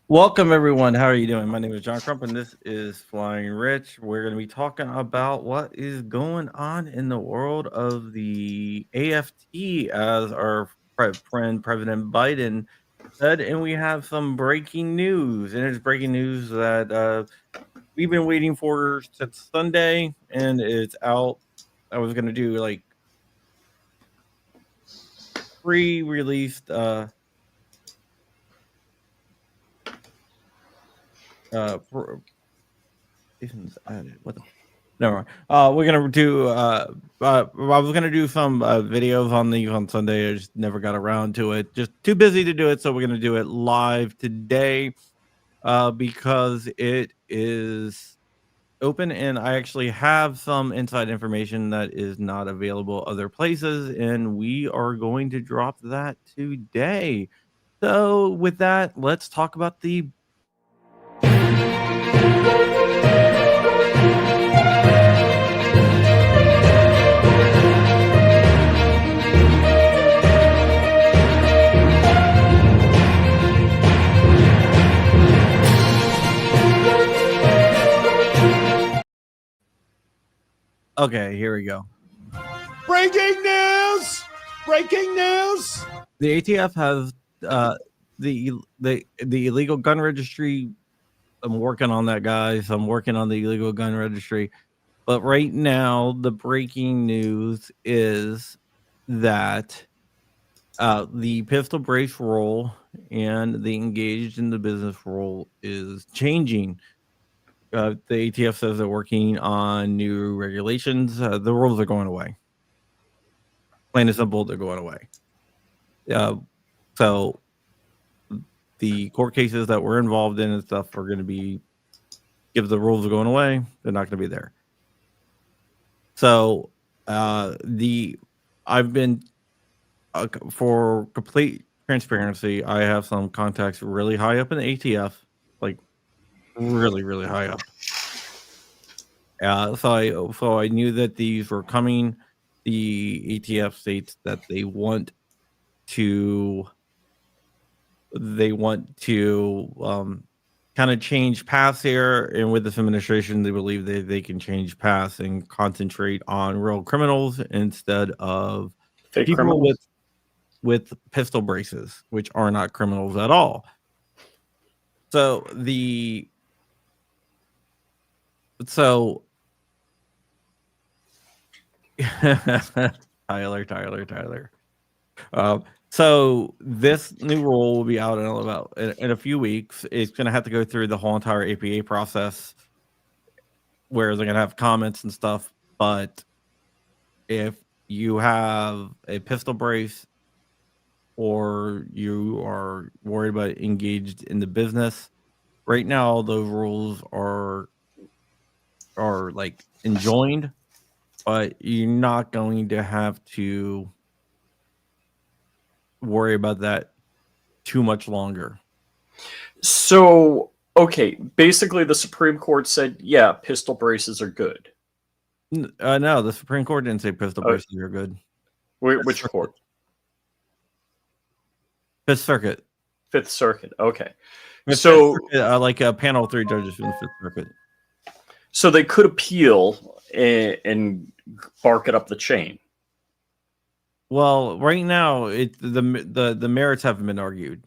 Welcome, everyone. How are you doing? My name is John Crump, and this is Flying Rich. We're going to be talking about what is going on in the world of the AFT, as our friend President Biden said. And we have some breaking news. And it's breaking news that we've been waiting for since Sunday, and it's out. I was going to do like pre-released added. What the? Never mind. We're gonna do. I was gonna do some videos on Sunday. I just never got around to it. Just too busy to do it. So we're gonna do it live today. Because it is open, and I actually have some inside information that is not available other places, and we are going to drop that today. So with that, let's talk about the Okay, here we go. Breaking news! Breaking news! The ATF has the illegal gun registry. I'm working on that, guys. I'm working on the illegal gun registry. But right now, the breaking news is that the pistol brace rule and the engaged in the business rule is changing. The ATF says they're working on new regulations. The rules are going away. Plain and simple, they're going away. So the court cases that we're involved in and stuff are going to be, if the rules are going away, they're not going to be there. So I've been, for complete transparency, I have some contacts really high up in the ATF, like really, really high up. So I knew that these were coming. The ATF states that they want to kind of change paths here, and with this administration, they believe they can change paths and concentrate on real criminals instead of Fake people criminals? with pistol braces, which are not criminals at all. So Tyler. So this new rule will be out in a few weeks. It's going to have to go through the whole entire APA process, where they're going to have comments and stuff. But if you have a pistol brace, or you are worried about engaged in the business, right now those rules are like enjoined, but you're not going to have to worry about that too much longer. So, okay, basically the Supreme Court said, yeah, pistol braces are good. No, the Supreme Court didn't say pistol braces are good. Which court? Fifth Circuit. Fifth Circuit, okay. So, like a panel of 3 judges from the Fifth Circuit. So they could appeal and bark it up the chain. Well, right now, the merits haven't been argued.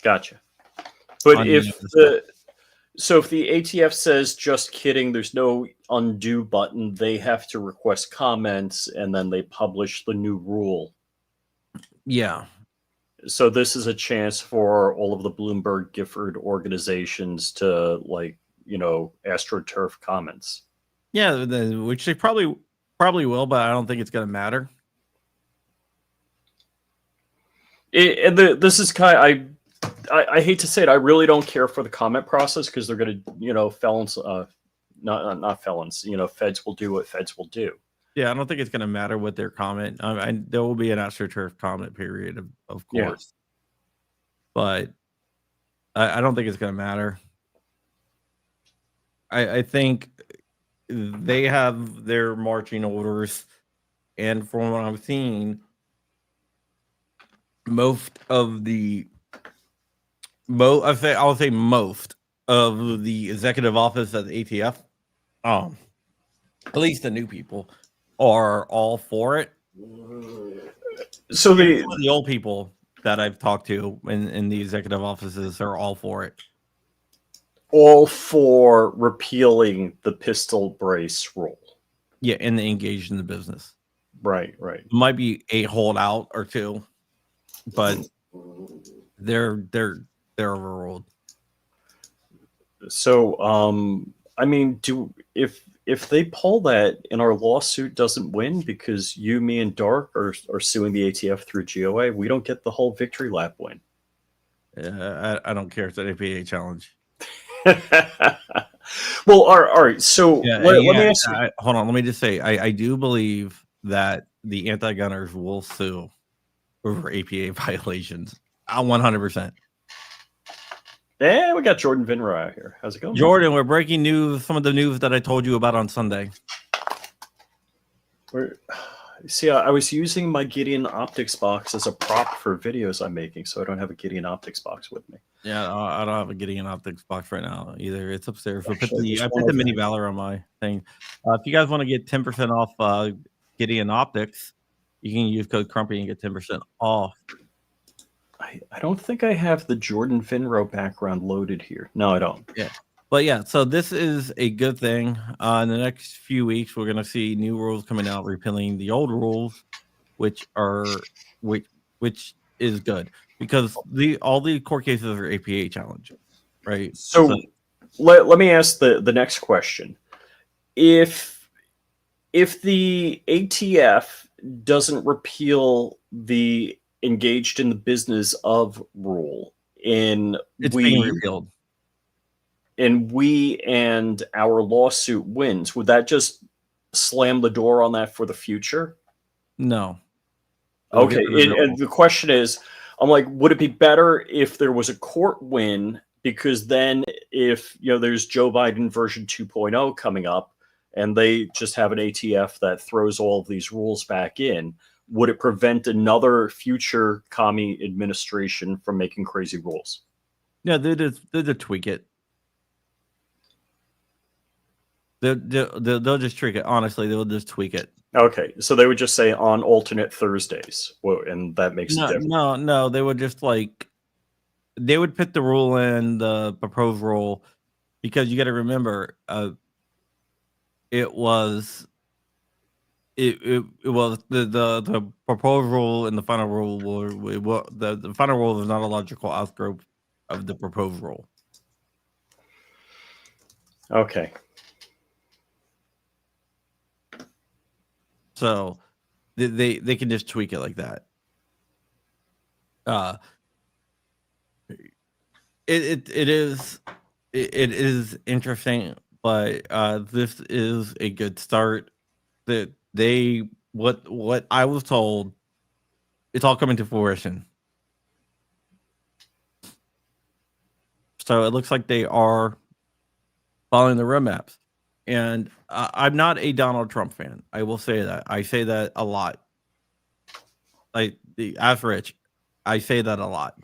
Gotcha. But if the ATF says, just kidding, there's no undo button, they have to request comments, and then they publish the new rule. Yeah. So this is a chance for all of the Bloomberg Gifford organizations to, like, AstroTurf comments. Yeah, which they probably will, but I don't think it's going to matter. This is kind of, I hate to say it, I really don't care for the comment process, because they're going to, felons, not felons, feds will do what feds will do. Yeah, I don't think it's going to matter what their comment. There will be an AstroTurf comment period, of course. Yeah. But I don't think it's going to matter. I think they have their marching orders, and from what I'm seeing, most of the I would say most of the executive office at the ATF, at least the new people, are all for it. So The old people that I've talked to in the executive offices are all for it. All for repealing the pistol brace rule. Yeah, and they engaged in the business. Right. It might be a holdout or two, but they're overruled. So, I mean, if they pull that and our lawsuit doesn't win because you, me, and Dark are suing the ATF through GOA, we don't get the whole victory lap win. I don't care. It's an APA challenge. Well, all right. So let me ask you. Hold on. Let me just say, I do believe that the anti-gunners will sue over APA violations. 100%. Yeah, we got Jordan Vinro out here. How's it going, Jordan? We're breaking news. Some of the news that I told you about on Sunday. See, I was using my Gideon optics box as a prop for videos I'm making, so I don't have a Gideon optics box with me. Yeah, I don't have a Gideon optics box right now either. It's upstairs. I put the mini Valor on my thing. If you guys want to get 10% off Gideon optics, you can use code Crumpy and get 10% off. I don't think I have the Jordan Vinro background loaded here. No, I don't. Yeah. But yeah, so this is a good thing. In the next few weeks, we're going to see new rules coming out, repealing the old rules, which is good because all the court cases are APA challenge, right? So let me ask the next question: If the ATF doesn't repeal the engaged in the business of rule, being repealed, and our lawsuit wins, would that just slam the door on that for the future? No. Okay, and the question is, I'm like, would it be better if there was a court win? Because then if, there's Joe Biden version 2.0 coming up and they just have an ATF that throws all of these rules back in, would it prevent another future commie administration from making crazy rules? Yeah, they'll just tweak it. They'll just tweak it. Honestly, they'll just tweak it. Okay, so they would just say on alternate Thursdays, and that makes it different. No, they would just they would put the rule in the proposed rule, because you got to remember, it was the proposed rule and the final rule the final rule is not a logical outgrowth of the proposed rule. Okay. So they can just tweak it like that. It is interesting, but this is a good start. That what I was told, it's all coming to fruition. So it looks like they are following the roadmaps. And I'm not a Donald Trump fan. I will say that. I say that a lot. As Rich, I say that a lot.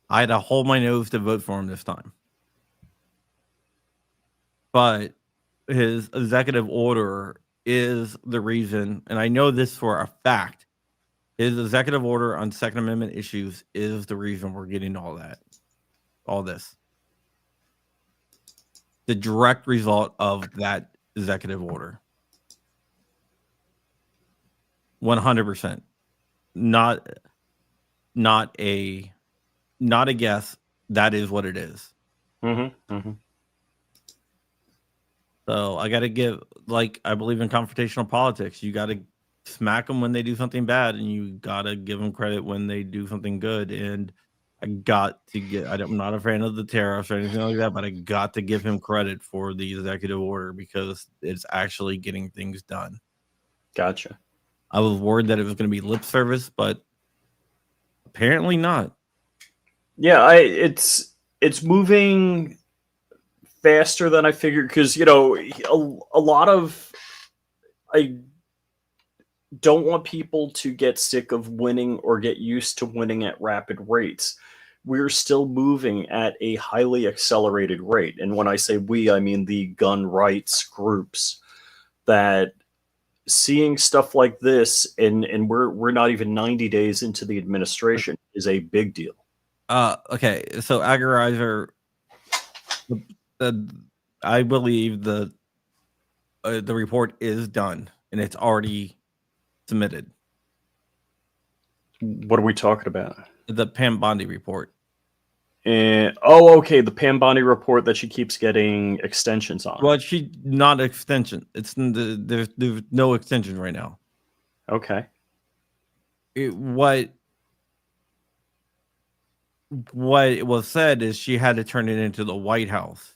I had to hold my nose to vote for him this time. But his executive order is the reason, and I know this for a fact, his executive order on Second Amendment issues is the reason we're getting all this. The direct result of that executive order. 100%. Not a guess. That is what it is. So I got to give, I believe in confrontational politics. You got to smack them when they do something bad, and you got to give them credit when they do something good. And I'm not a fan of the tariffs or anything like that, but I got to give him credit for the executive order because it's actually getting things done. Gotcha. I was worried that it was going to be lip service, but apparently not. Yeah, it's moving faster than I figured, because a lot of, I don't want people to get sick of winning or get used to winning at rapid rates. we're still moving at a highly accelerated rate. And when I say we, I mean the gun rights groups that seeing stuff like this, and we're not even 90 days into the administration, is a big deal. Okay, so Agorizer, I believe the report is done and it's already submitted. What are we talking about? The Pam Bondi report. Okay, the Pam Bondi report that she keeps getting extensions on. Well, she not extension. There's no extension right now. Okay. What was said is she had to turn it into the White House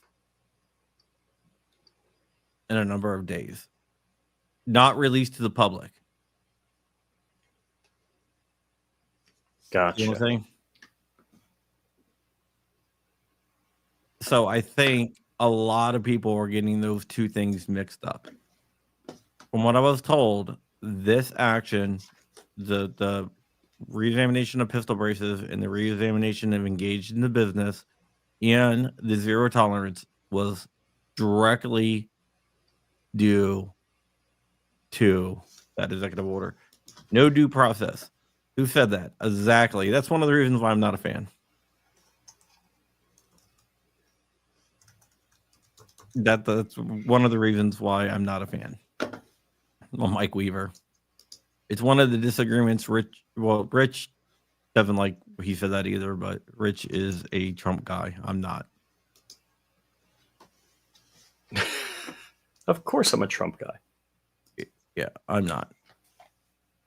in a number of days, not released to the public. Gotcha. You know what I'm saying? So I think a lot of people are getting those two things mixed up. From what I was told, this action, the reexamination of pistol braces and the reexamination of engaged in the business and the zero tolerance was directly due to that executive order. No due process. Who said that? Exactly. That's one of the reasons why I'm not a fan. That's one of the reasons why I'm not a fan. Well, Mike Weaver. It's one of the disagreements. Rich doesn't like he said that either, but Rich is a Trump guy. I'm not. Of course I'm a Trump guy. Yeah, I'm not.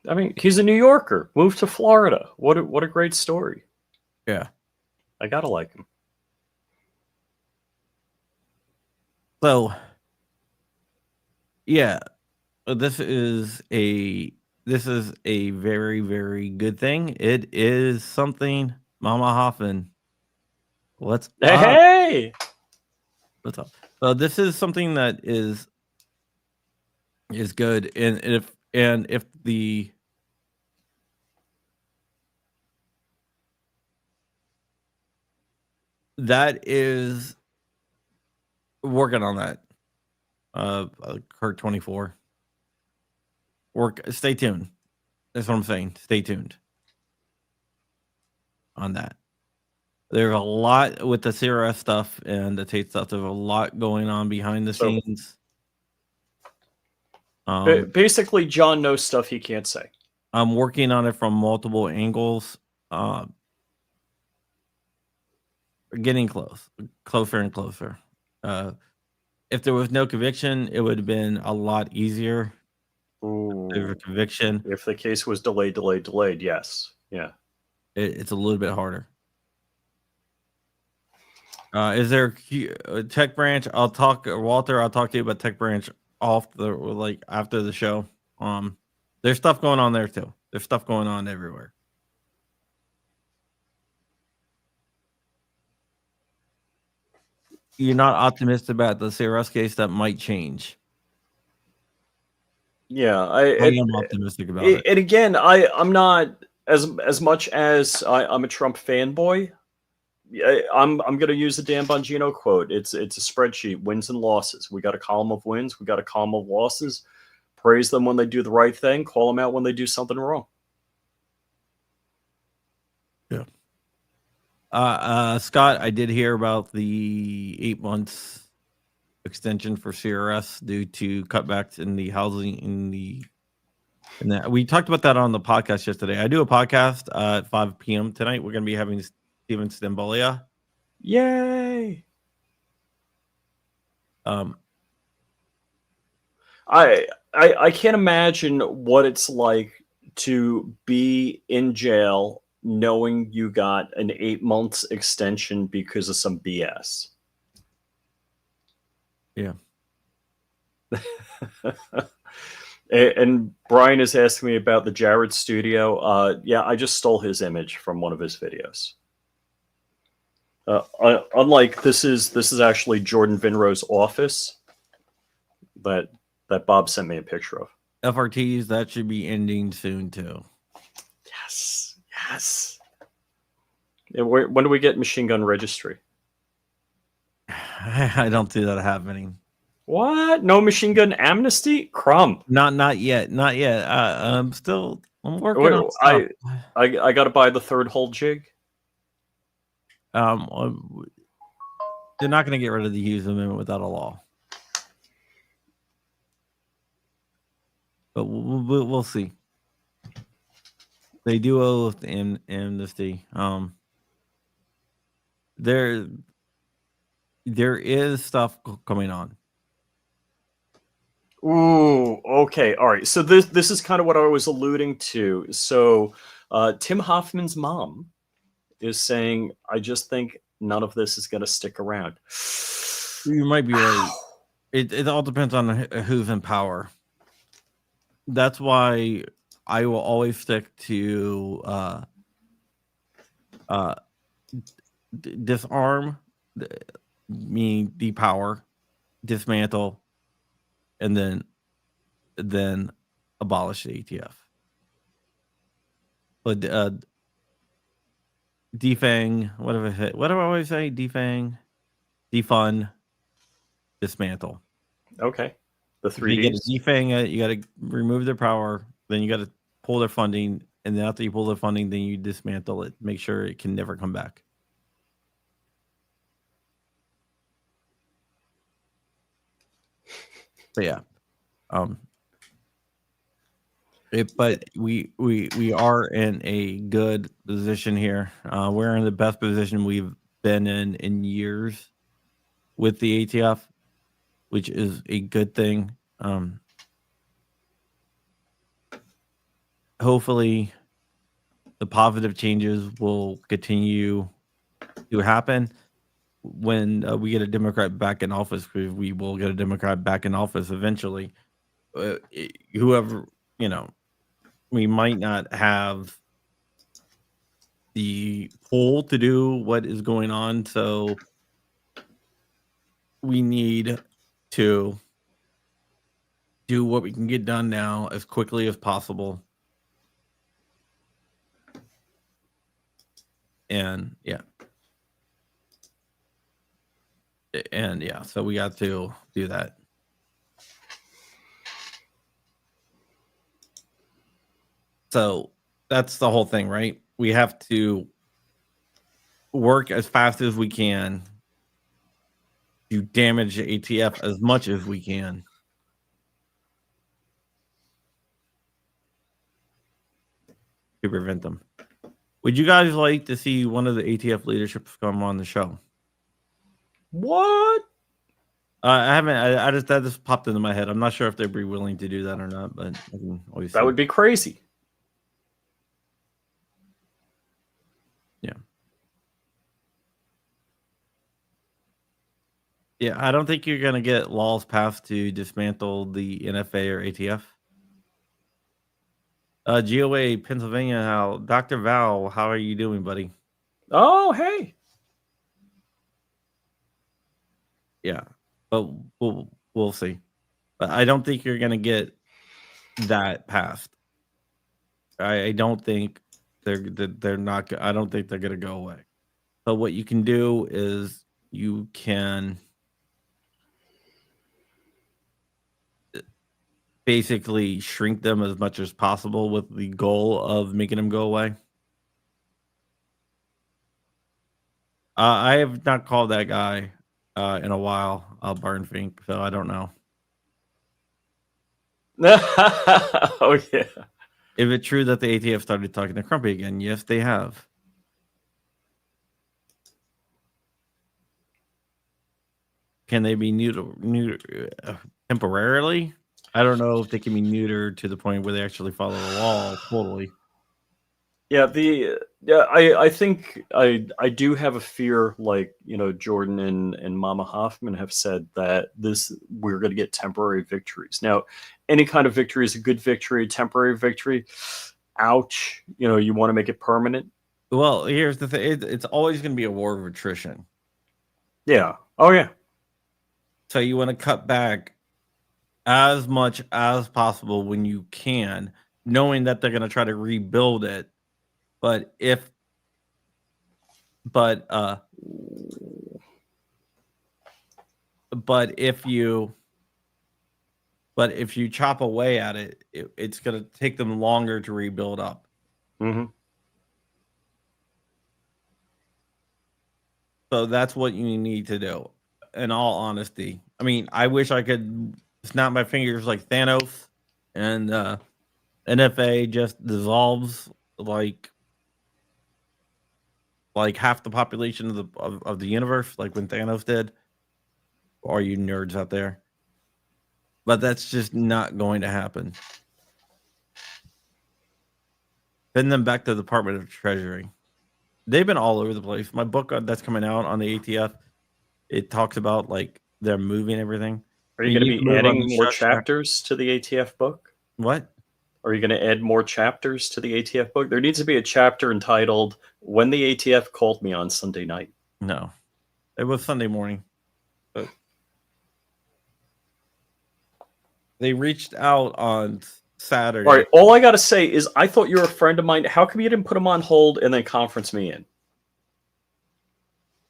I mean, he's a New Yorker, moved to Florida. What a great story. Yeah. I gotta like him. So, yeah, this is a very, very good thing. It is something, Mama Hoffman. What's Hey! up? What's up? So this is something that is good, and if the that is working on that. Kurt 24. Stay tuned. That's what I'm saying. Stay tuned on that. There's a lot with the CRS stuff and the Tate stuff. There's a lot going on behind the scenes. Basically, John knows stuff he can't say. I'm working on it from multiple angles. Getting closer and closer. If there was no conviction, it would have been a lot easier. Ooh. There's a conviction. If the case was delayed, yes. Yeah. It's a little bit harder. Is there a tech branch? Walter, I'll talk to you about tech branch after the show. There's stuff going on there too. There's stuff going on everywhere. You're not optimistic about the CRS case that might change. Yeah, I am optimistic about it. And again, I'm not as much as I'm a Trump fanboy. I'm going to use the Dan Bongino quote. It's a spreadsheet, wins and losses. We got a column of wins. We got a column of losses. Praise them when they do the right thing. Call them out when they do something wrong. Yeah. Scott, I did hear about the 8 months extension for CRS due to cutbacks in the housing and that we talked about that on the podcast yesterday. I do a podcast at 5 p.m. tonight. We're going to be having Steven Stambolia. Yay! I can't imagine what it's like to be in jail knowing you got an 8 months extension because of some BS. Yeah. And Brian is asking me about the Jared studio. Yeah, I just stole his image from one of his videos. Unlike this is actually Jordan Vinro's office that Bob sent me a picture of. FRTs, that should be ending soon too. Yes. When do we get machine gun registry? I don't see that happening. What? No machine gun amnesty? Crump. Not yet. Not yet. I'm working Wait, on stuff. I got to buy the third whole jig. They're not going to get rid of the Hughes Amendment without a law. But we'll see. They do owe amnesty. There is stuff coming on. Ooh, okay, all right. So this is kind of what I was alluding to. So Tim Hoffman's mom is saying, I just think none of this is going to stick around. You might be right. It all depends on who's in power. That's why I will always stick to disarm, meaning depower, dismantle, and then abolish the ATF. But defang, what do I always say? Defang, defund, dismantle. Okay. The three You got Ds. to defang it, you got to remove their power, then you got to pull their funding, and then after you pull their funding, then you dismantle it, make sure it can never come back. So yeah. But we are in a good position here. We're in the best position we've been in years with the ATF, which is a good thing. Hopefully, the positive changes will continue to happen when we get a Democrat back in office, because we will get a Democrat back in office eventually. Whoever, we might not have the pull to do what is going on, so we need to do what we can get done now as quickly as possible. And yeah, so we got to do that. So that's the whole thing, right? We have to work as fast as we can to damage the ATF as much as we can. To prevent them. Would you guys like to see one of the ATF leaderships come on the show? What? I haven't. I just, that just popped into my head. I'm not sure if they'd be willing to do that or not, but I can always that would be crazy. Yeah. Yeah, I don't think you're gonna get laws passed to dismantle the NFA or ATF. GOA Pennsylvania, Dr. Val, how are you doing, buddy? Oh, hey. Yeah, but we'll see. But I don't think you're gonna get that passed. I don't think they're not. I don't think they're gonna go away. But what you can do is you can basically shrink them as much as possible with the goal of making them go away. I have not called that guy in a while, Barn Fink, so I don't know. Oh, yeah. Is it true that the ATF started talking to Crumpy again? Yes, they have. Can they be neutered temporarily? I don't know if they can be neutered to the point where they actually follow the law totally. Yeah, I think I do have a fear, like, Jordan and Mama Hoffman have said that we're going to get temporary victories. Now, any kind of victory is a good victory. Temporary victory, ouch. You want to make it permanent. Well, here's the thing: it's always going to be a war of attrition. Yeah. Oh yeah. So you want to cut back as much as possible when you can, knowing that they're going to try to rebuild it. But if But if you chop away at it, it's going to take them longer to rebuild up. Mm-hmm. So that's what you need to do. In all honesty, I mean, I wish I could snap my fingers like Thanos, and NFA just dissolves like half the population of the universe, like when Thanos did. All you nerds out there, but that's just not going to happen. Send them back to the Department of Treasury. They've been all over the place. My book that's coming out on the ATF, it talks about like they're moving everything. Are you going to be adding more chapters to the ATF book? What? Are you going to add more chapters to the ATF book? There needs to be a chapter entitled "When the ATF Called Me on Sunday Night." No, it was Sunday morning. But they reached out on Saturday. All right. All I got to say is I thought you were a friend of mine. How come you didn't put them on hold and then conference me in?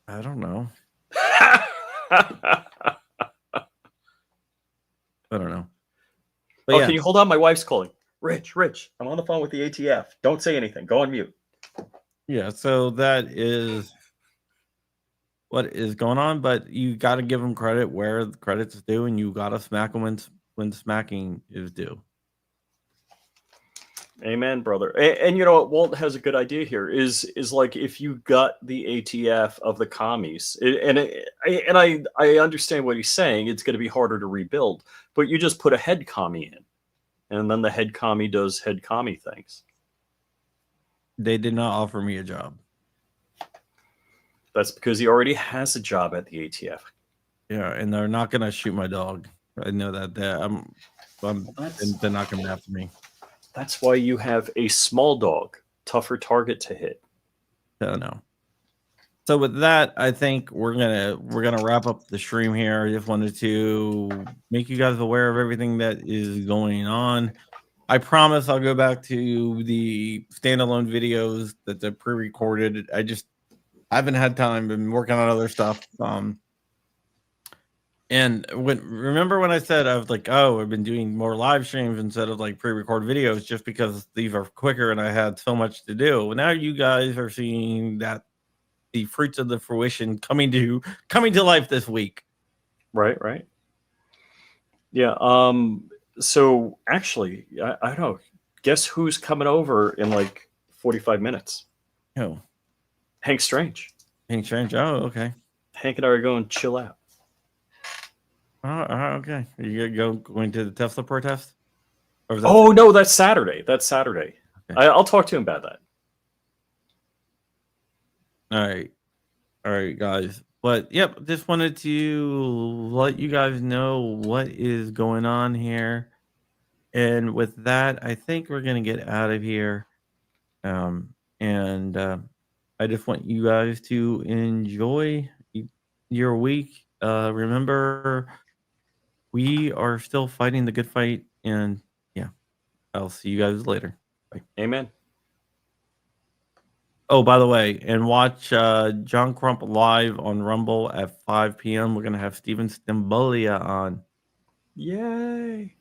I don't know. I don't know. But yeah. Can you hold on? My wife's calling. Rich, I'm on the phone with the ATF. Don't say anything. Go on mute. Yeah, so that is what is going on, but you got to give them credit where the credit's due, and you got to smack them when smacking is due. Amen, brother. And you know what? Walt has a good idea here. Is like if you got the ATF of the commies, and I understand what he's saying. It's going to be harder to rebuild, but you just put a head commie in, and then the head commie does head commie things. They did not offer me a job. That's because he already has a job at the ATF. Yeah, and they're not going to shoot my dog. I know that. They're not coming after me. That's why you have a small dog, tougher target to hit. No. So with that, I think we're gonna wrap up the stream here. I just wanted to make you guys aware of everything that is going on. I promise I'll go back to the standalone videos that the pre-recorded. I haven't had time. Been working on other stuff. And remember when I said I was like, oh, I've been doing more live streams instead of like pre-record videos just because these are quicker and I had so much to do. Well, now you guys are seeing that the fruits of the fruition coming to life this week. Right. Yeah. So actually, I don't know. Guess who's coming over in like 45 minutes? Who? Hank Strange. Hank Strange. Oh, okay. Hank and I are going to chill out. Okay. Are you going to the Tesla protest? No, that's Saturday. Okay. I'll talk to him about that. All right, guys. But yep, just wanted to let you guys know what is going on here. And with that, I think we're gonna get out of here. I just want you guys to enjoy your week. Remember, we are still fighting the good fight, and yeah, I'll see you guys later. Bye. Amen. Oh, by the way, and watch John Crump live on Rumble at 5 p.m. We're going to have Steven Stambolia on. Yay.